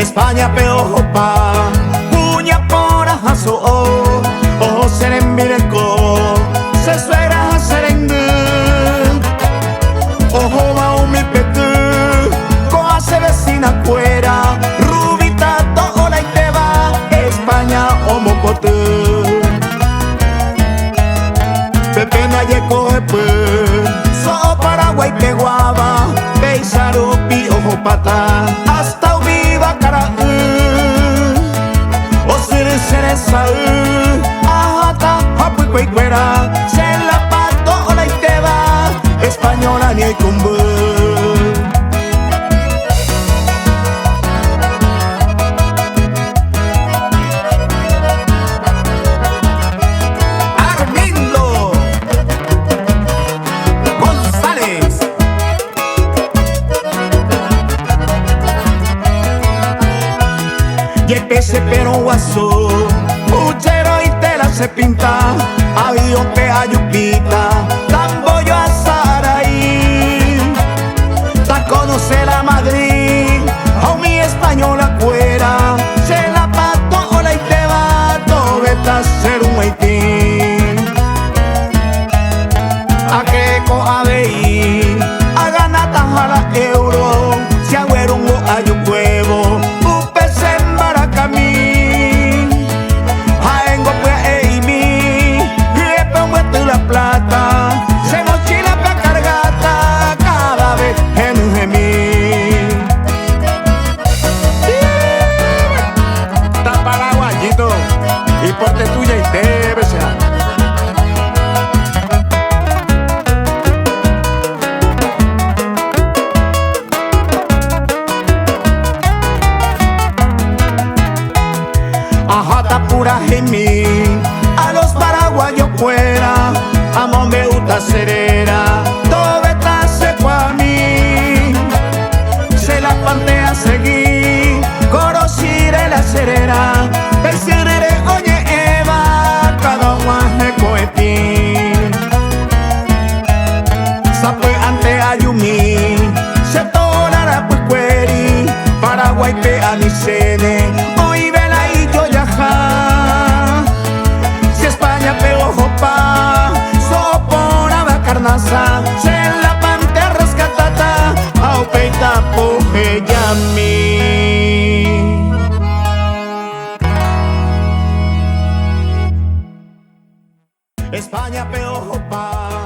España peojo pa puña por ajaso ojo seren mirenko se suera serengü ojo va un mi petu coa se vecina cuera rubita to ola y te va España homocotu pepe naye coge so Paraguay te guava beisarupi ojo pata hasta viva cara o sere sa ajata hapu y cuera se la pato ola y te va española ni hay cumbu y el pese pero guaso, puchero y tela se pinta, avión que ayupita, tamboyo a Saraí, ta conoce la Madrid, a mi española cuera, se la pato ola y te va, tobeta ser un Haití, a que coja veí, a ganar tajara euro, si agüero un ayucuevo. Plata, se mochila pa' cargata cada vez en un gemí. Está paraguayito y porte tuya y te besea. Ajata pura gemí, a los paraguayos fuera. Amo me gusta serera, todo está seco a mí. Se la pantea seguir, conociré la serera. El serere, oye Eva, cada guaje coetín. Sape ante ayumi, se tolara pues cueri. Paraguay pe anicene, hoy vela y yo yaja. Si España pego jopa. Se la pante rescatata au peita poje yami España peojo pa